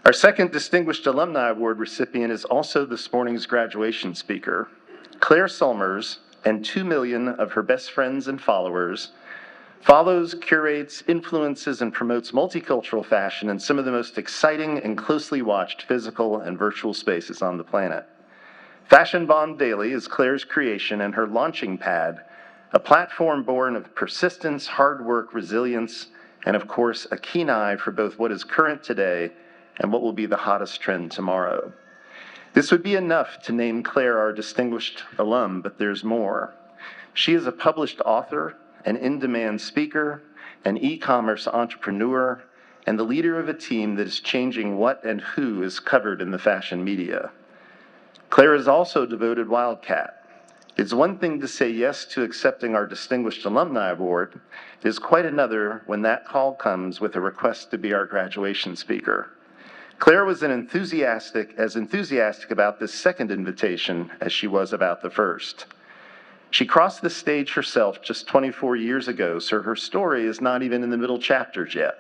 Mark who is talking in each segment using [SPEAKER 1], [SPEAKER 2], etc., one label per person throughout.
[SPEAKER 1] Our second Distinguished Alumni Award recipient is also this morning's graduation speaker. Claire Sulmers and 2 million of her best friends and followers follows, curates, influences, and promotes multicultural fashion in some of the most exciting and closely watched physical and virtual spaces on the planet. Fashion Bomb Daily is Claire's creation and her launching pad, a platform born of persistence, hard work, resilience, and of course, a keen eye for both what is current today and what will be the hottest trend tomorrow. This would be enough to name Claire our distinguished alum, but there's more. She is a published author, an in-demand speaker, an e-commerce entrepreneur, and the leader of a team that is changing what and who is covered in the fashion media. Claire is also a devoted wildcat. It's one thing to say yes to accepting our Distinguished Alumni Award. It is quite another when that call comes with a request to be our graduation speaker. Claire was as enthusiastic about this second invitation as she was about the first. She crossed the stage herself just 24 years ago, so her story is not even in the middle chapters yet.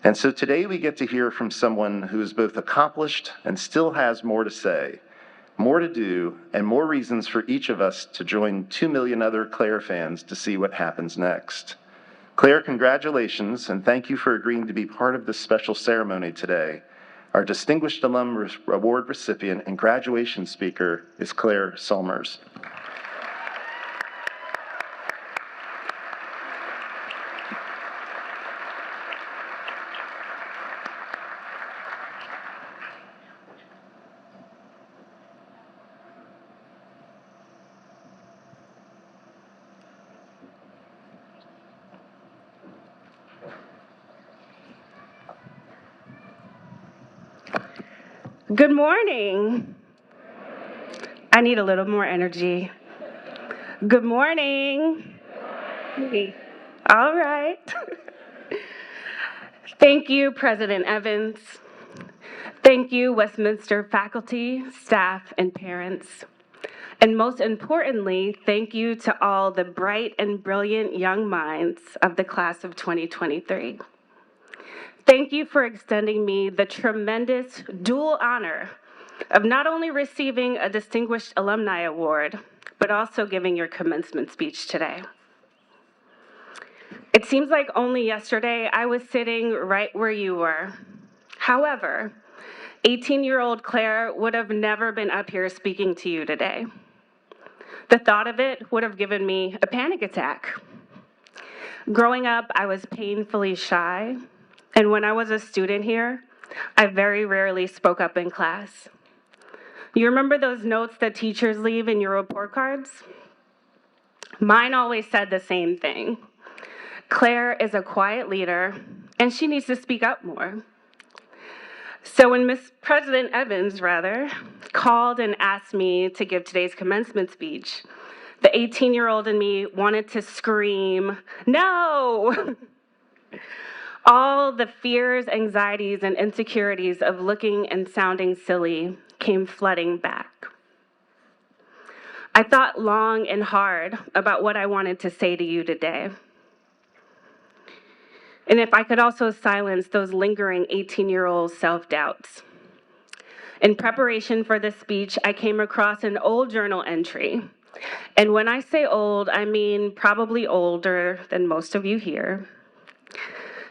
[SPEAKER 1] And so today we get to hear from someone who is both accomplished and still has more to say, more to do, and more reasons for each of us to join 2 million other Claire fans to see what happens next. Claire, congratulations, and thank you for agreeing to be part of this special ceremony today. Our Distinguished Alum Award recipient and graduation speaker is Claire Sulmers.
[SPEAKER 2] Good morning. I need a little more energy. Good morning. All right. Thank you, President Evans. Thank you, Westminster faculty, staff, and parents. And most importantly, thank you to all the bright and brilliant young minds of the class of 2023. Thank you for extending me the tremendous dual honor of not only receiving a Distinguished Alumni Award, but also giving your commencement speech today. It seems like only yesterday I was sitting right where you were. However, 18-year-old Claire would have never been up here speaking to you today. The thought of it would have given me a panic attack. Growing up, I was painfully shy. And when I was a student here, I very rarely spoke up in class. You remember those notes that teachers leave in your report cards? Mine always said the same thing. Claire is a quiet leader, and she needs to speak up more. So when President Evans, called and asked me to give today's commencement speech, the 18-year-old in me wanted to scream, "No!" All the fears, anxieties, and insecurities of looking and sounding silly came flooding back. I thought long and hard about what I wanted to say to you today. And if I could also silence those lingering 18-year-old self-doubts. In preparation for this speech, I came across an old journal entry. And when I say old, I mean probably older than most of you here.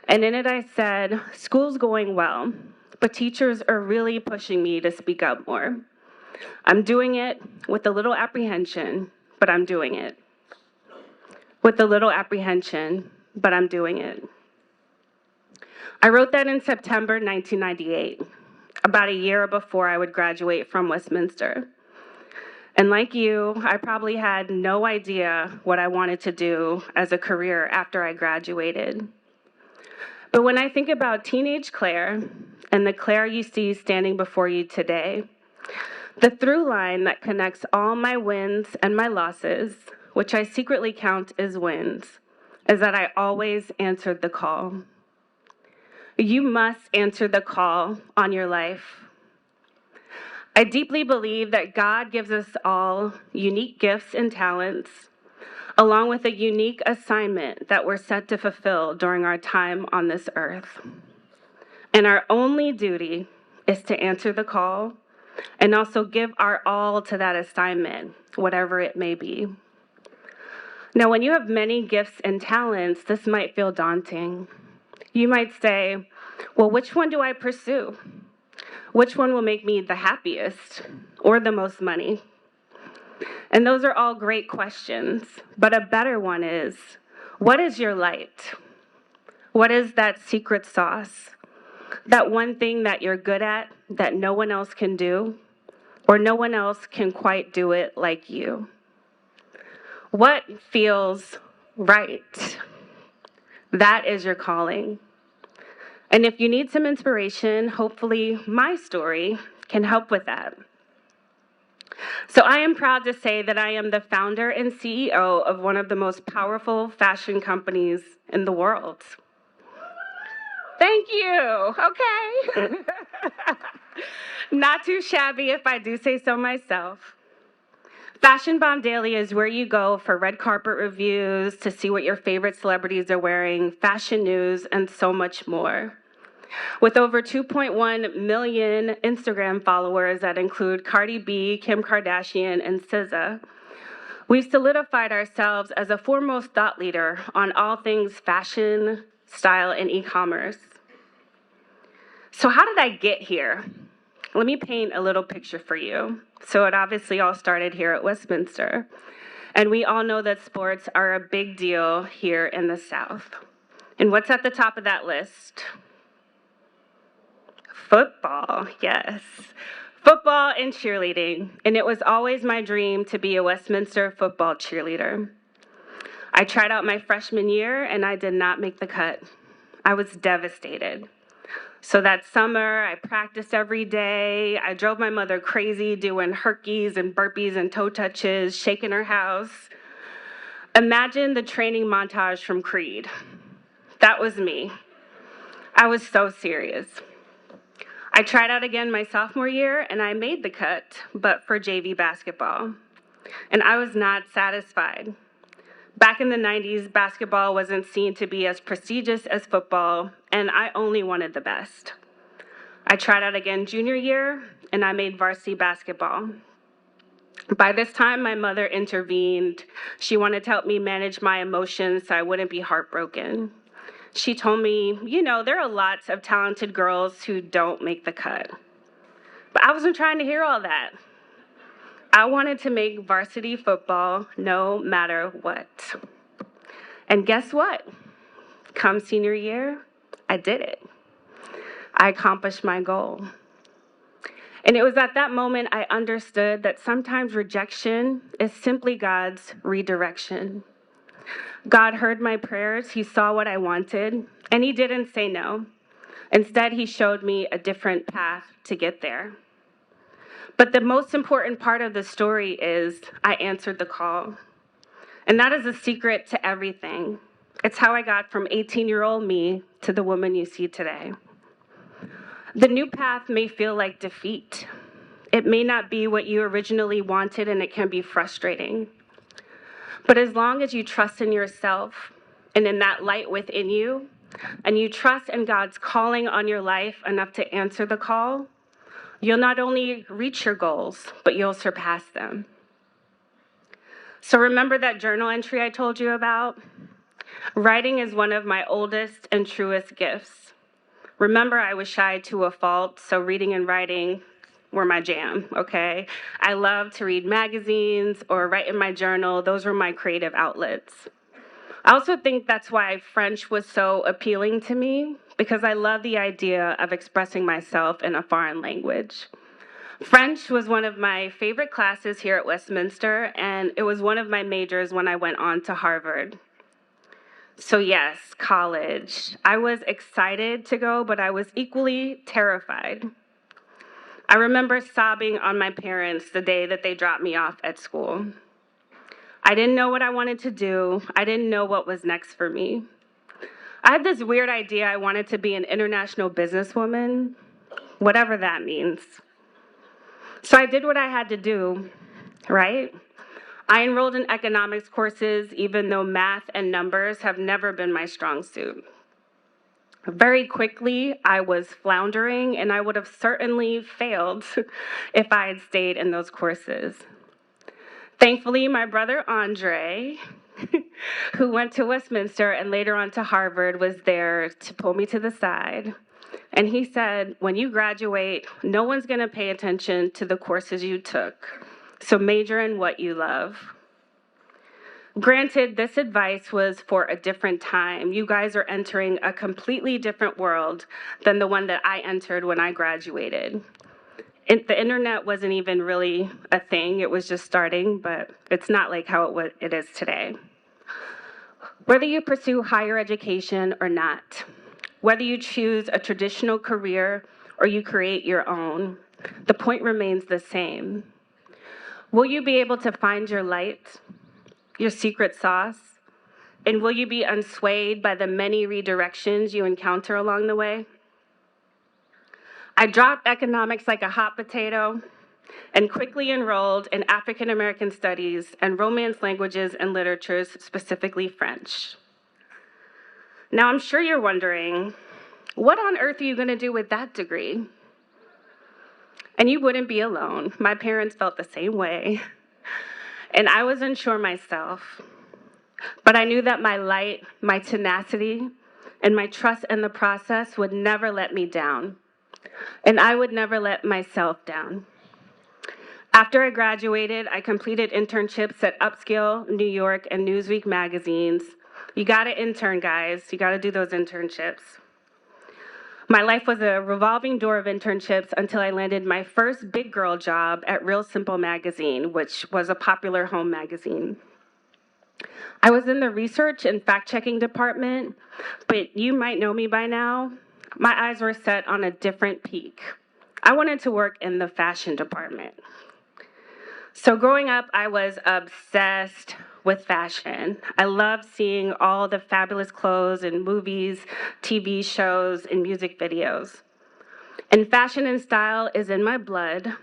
[SPEAKER 2] And in it I said, "School's going well, but teachers are really pushing me to speak up more. I'm doing it with a little apprehension, but I'm doing it. With a little apprehension, but I'm doing it." I wrote that in September 1998, about a year before I would graduate from Westminster. And like you, I probably had no idea what I wanted to do as a career after I graduated. But when I think about teenage Claire and the Claire you see standing before you today, the through line that connects all my wins and my losses, which I secretly count as wins, is that I always answered the call. You must answer the call on your life. I deeply believe that God gives us all unique gifts and talents, along with a unique assignment that we're set to fulfill during our time on this earth. And our only duty is to answer the call and also give our all to that assignment, whatever it may be. Now, when you have many gifts and talents, this might feel daunting. You might say, well, which one do I pursue? Which one will make me the happiest or the most money? And those are all great questions, but a better one is, what is your light? What is that secret sauce? That one thing that you're good at that no one else can do, or no one else can quite do it like you? What feels right? That is your calling. And if you need some inspiration, hopefully my story can help with that. So I am proud to say that I am the founder and CEO of one of the most powerful fashion companies in the world. Thank you. Okay. Not too shabby if I do say so myself. Fashion Bomb Daily is where you go for red carpet reviews, to see what your favorite celebrities are wearing, fashion news, and so much more. With over 2.1 million Instagram followers that include Cardi B, Kim Kardashian, and SZA, we've solidified ourselves as a foremost thought leader on all things fashion, style, and e-commerce. So how did I get here? Let me paint a little picture for you. So it obviously all started here at Westminster. And we all know that sports are a big deal here in the South. And what's at the top of that list? Football, yes. Football and cheerleading. And it was always my dream to be a Westminster football cheerleader. I tried out my freshman year and I did not make the cut. I was devastated. So that summer, I practiced every day. I drove my mother crazy doing herkies and burpees and toe touches, shaking her house. Imagine the training montage from Creed. That was me. I was so serious. I tried out again my sophomore year and I made the cut, but for JV basketball. And I was not satisfied. Back in the 90s, basketball wasn't seen to be as prestigious as football, and I only wanted the best. I tried out again junior year, and I made varsity basketball. By this time, my mother intervened. She wanted to help me manage my emotions so I wouldn't be heartbroken. She told me, you know, there are lots of talented girls who don't make the cut. But I wasn't trying to hear all that. I wanted to make varsity football no matter what. And guess what? Come senior year, I did it. I accomplished my goal. And it was at that moment I understood that sometimes rejection is simply God's redirection. God heard my prayers, He saw what I wanted, and He didn't say no. Instead, He showed me a different path to get there. But the most important part of the story is I answered the call. And that is the secret to everything. It's how I got from 18-year-old me to the woman you see today. The new path may feel like defeat. It may not be what you originally wanted, and it can be frustrating. But as long as you trust in yourself and in that light within you, and you trust in God's calling on your life enough to answer the call, you'll not only reach your goals, but you'll surpass them. So remember that journal entry I told you about? Writing is one of my oldest and truest gifts. Remember, I was shy to a fault, so reading and writing were my jam, okay? I love to read magazines or write in my journal. Those were my creative outlets. I also think that's why French was so appealing to me, because I love the idea of expressing myself in a foreign language. French was one of my favorite classes here at Westminster, and it was one of my majors when I went on to Harvard. So yes, college. I was excited to go, but I was equally terrified. I remember sobbing on my parents the day that they dropped me off at school. I didn't know what I wanted to do. I didn't know what was next for me. I had this weird idea I wanted to be an international businesswoman, whatever that means. So I did what I had to do, right? I enrolled in economics courses, even though math and numbers have never been my strong suit. Very quickly, I was floundering, and I would have certainly failed if I had stayed in those courses. Thankfully, my brother Andre, who went to Westminster and later on to Harvard, was there to pull me to the side. And he said, when you graduate, no one's going to pay attention to the courses you took, so major in what you love. Granted, this advice was for a different time. You guys are entering a completely different world than the one that I entered when I graduated. The internet wasn't even really a thing. It was just starting, but it's not like how it is today. Whether you pursue higher education or not, whether you choose a traditional career or you create your own, the point remains the same. Will you be able to find your light, your secret sauce? And will you be unswayed by the many redirections you encounter along the way? I dropped economics like a hot potato and quickly enrolled in African American studies and Romance languages and literatures, specifically French. Now, I'm sure you're wondering, what on earth are you going to do with that degree? And you wouldn't be alone. My parents felt the same way. And I was unsure myself. But I knew that my light, my tenacity, and my trust in the process would never let me down. And I would never let myself down. After I graduated, I completed internships at Upscale, New York, and Newsweek magazines. You gotta intern, guys. You gotta do those internships. My life was a revolving door of internships until I landed my first big girl job at Real Simple magazine, which was a popular home magazine. I was in the research and fact-checking department, but you might know me by now. My eyes were set on a different peak. I wanted to work in the fashion department. So growing up, I was obsessed with fashion. I loved seeing all the fabulous clothes in movies, TV shows, and music videos. And fashion and style is in my blood.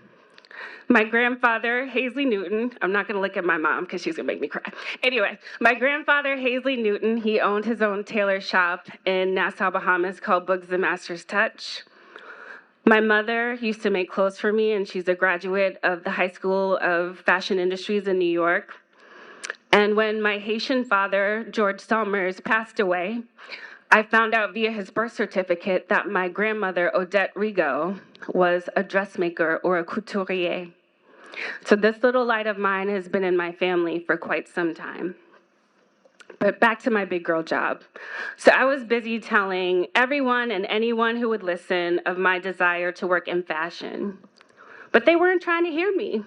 [SPEAKER 2] My grandfather, Hazley Newton, I'm not gonna look at my mom because she's gonna make me cry. Anyway, my grandfather, Hazley Newton, he owned his own tailor shop in Nassau, Bahamas called Books the Master's Touch. My mother used to make clothes for me, and she's a graduate of the High School of Fashion Industries in New York. And when my Haitian father, George Sulmers, passed away, I found out via his birth certificate that my grandmother, Odette Rigaud, was a dressmaker or a couturier. So this little light of mine has been in my family for quite some time. But back to my big girl job. So I was busy telling everyone and anyone who would listen of my desire to work in fashion. But they weren't trying to hear me.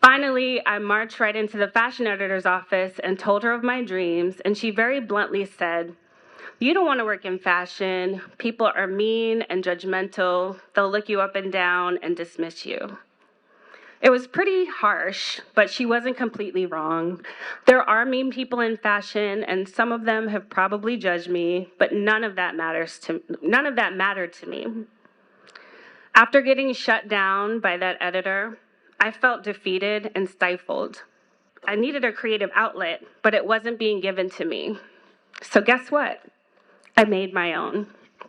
[SPEAKER 2] Finally, I marched right into the fashion editor's office and told her of my dreams, and she very bluntly said, "You don't want to work in fashion. People are mean and judgmental. They'll look you up and down and dismiss you." It was pretty harsh, but she wasn't completely wrong. There are mean people in fashion, and some of them have probably judged me, but none of that mattered to me. After getting shut down by that editor, I felt defeated and stifled. I needed a creative outlet, but it wasn't being given to me. So guess what? I made my own.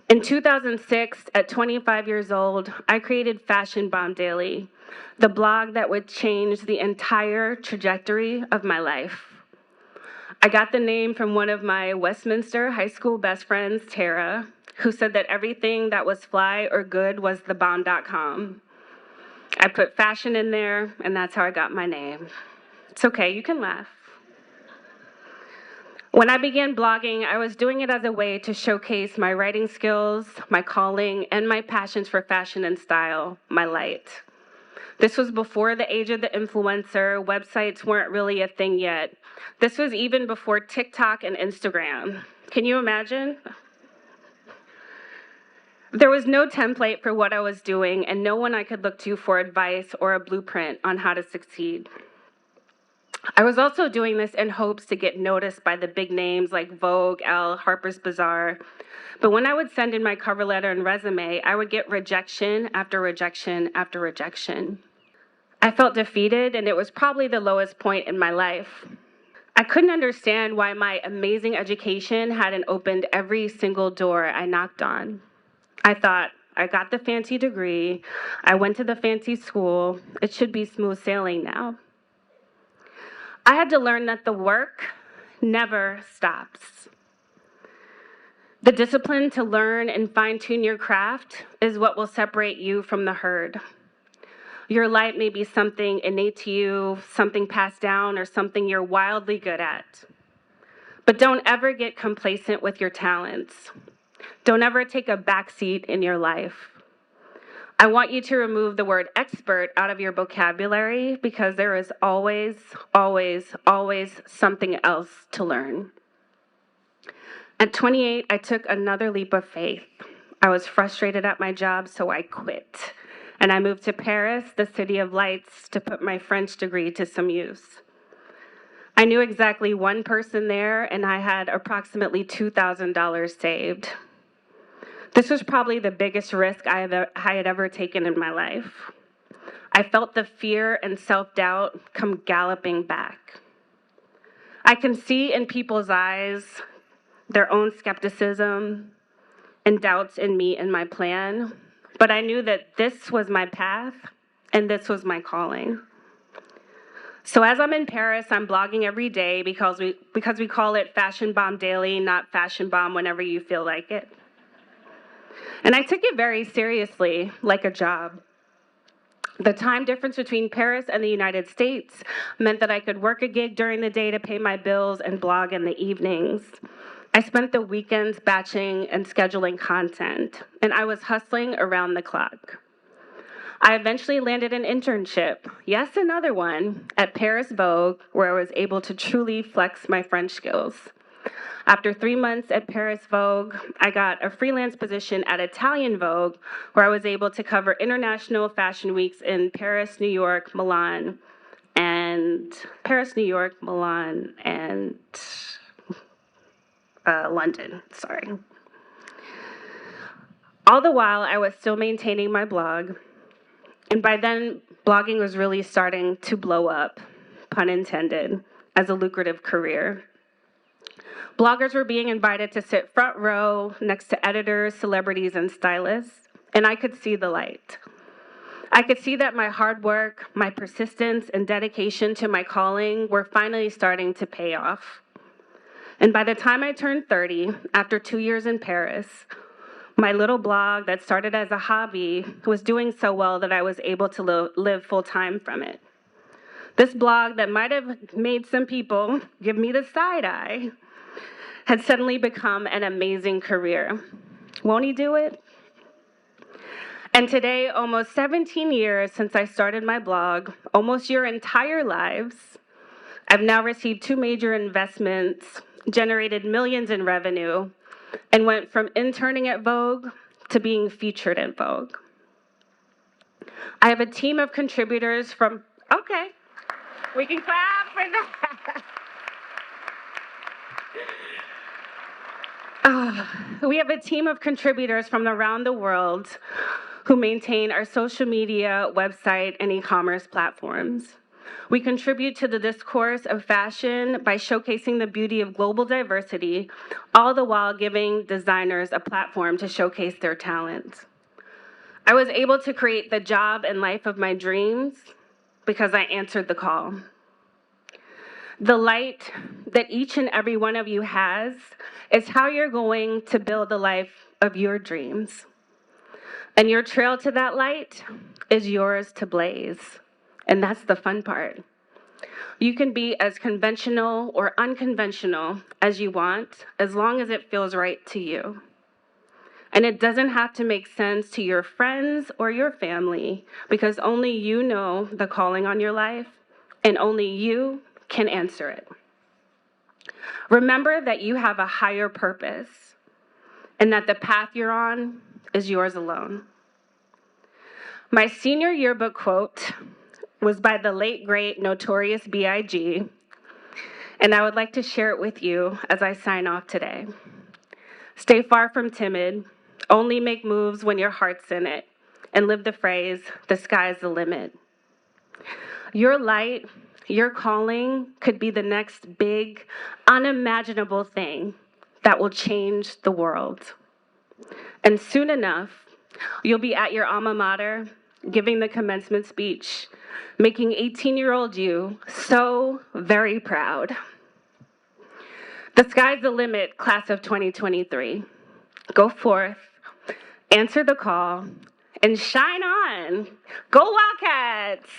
[SPEAKER 2] In 2006, at 25 years old, I created Fashion Bomb Daily, the blog that would change the entire trajectory of my life. I got the name from one of my Westminster high school best friends, Tara, who said that everything that was fly or good was thebomb.com. I put fashion in there, and that's how I got my name. It's okay, you can laugh. When I began blogging, I was doing it as a way to showcase my writing skills, my calling, and my passions for fashion and style, my light. This was before the age of the influencer. Websites weren't really a thing yet. This was even before TikTok and Instagram. Can you imagine? There was no template for what I was doing and no one I could look to for advice or a blueprint on how to succeed. I was also doing this in hopes to get noticed by the big names like Vogue, Elle, Harper's Bazaar. But when I would send in my cover letter and resume, I would get rejection after rejection after rejection. I felt defeated, and it was probably the lowest point in my life. I couldn't understand why my amazing education hadn't opened every single door I knocked on. I thought, I got the fancy degree, I went to the fancy school, it should be smooth sailing now. I had to learn that the work never stops. The discipline to learn and fine-tune your craft is what will separate you from the herd. Your light may be something innate to you, something passed down, or something you're wildly good at. But don't ever get complacent with your talents. Don't ever take a backseat in your life. I want you to remove the word expert out of your vocabulary because there is always, always, always something else to learn. At 28, I took another leap of faith. I was frustrated at my job, so I quit. And I moved to Paris, the city of lights, to put my French degree to some use. I knew exactly one person there, and I had approximately $2,000 saved. This was probably the biggest risk I had ever taken in my life. I felt the fear and self-doubt come galloping back. I can see in people's eyes their own skepticism and doubts in me and my plan, but I knew that this was my path and this was my calling. So as I'm in Paris, I'm blogging every day because we call it Fashion Bomb Daily, not Fashion Bomb whenever you feel like it. And I took it very seriously, like a job. The time difference between Paris and the United States meant that I could work a gig during the day to pay my bills and blog in the evenings. I spent the weekends batching and scheduling content, and I was hustling around the clock. I eventually landed an internship, yes, another one, at Paris Vogue, where I was able to truly flex my French skills. After 3 months at Paris Vogue, I got a freelance position at Italian Vogue, where I was able to cover international fashion weeks in Paris, New York, Milan, and London, sorry. All the while, I was still maintaining my blog, and by then, blogging was really starting to blow up, pun intended, as a lucrative career. Bloggers were being invited to sit front row next to editors, celebrities, and stylists, and I could see the light. I could see that my hard work, my persistence, and dedication to my calling were finally starting to pay off. And by the time I turned 30, after 2 years in Paris, my little blog that started as a hobby was doing so well that I was able to live full-time from it. This blog that might have made some people give me the side eye had suddenly become an amazing career. Won't he do it? And today, almost 17 years since I started my blog, almost your entire lives, I've now received 2 major investments, generated millions in revenue, and went from interning at Vogue to being featured in Vogue. I have a team of contributors from, okay, we can clap for that. We have a team of contributors from around the world who maintain our social media, website, and e-commerce platforms. We contribute to the discourse of fashion by showcasing the beauty of global diversity, all the while giving designers a platform to showcase their talent. I was able to create the job and life of my dreams because I answered the call. The light that each and every one of you has is how you're going to build the life of your dreams. And your trail to that light is yours to blaze. And that's the fun part. You can be as conventional or unconventional as you want, as long as it feels right to you. And it doesn't have to make sense to your friends or your family, because only you know the calling on your life, and only you can answer it. Remember that you have a higher purpose, and that the path you're on is yours alone. My senior yearbook quote was by the late, great, Notorious B.I.G., and I would like to share it with you as I sign off today. Stay far from timid, only make moves when your heart's in it, and live the phrase, the sky's the limit. Your light, your calling could be the next big, unimaginable thing that will change the world. And soon enough, you'll be at your alma mater, giving the commencement speech, making 18-year-old you so very proud. The sky's the limit, class of 2023. Go forth, answer the call, and shine on. Go Wildcats!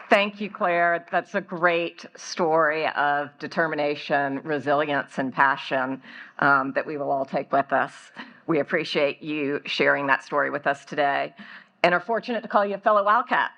[SPEAKER 3] Thank you, Claire. That's a great story of determination, resilience, and passion that we will all take with us. We appreciate you sharing that story with us today and are fortunate to call you a fellow Wildcat.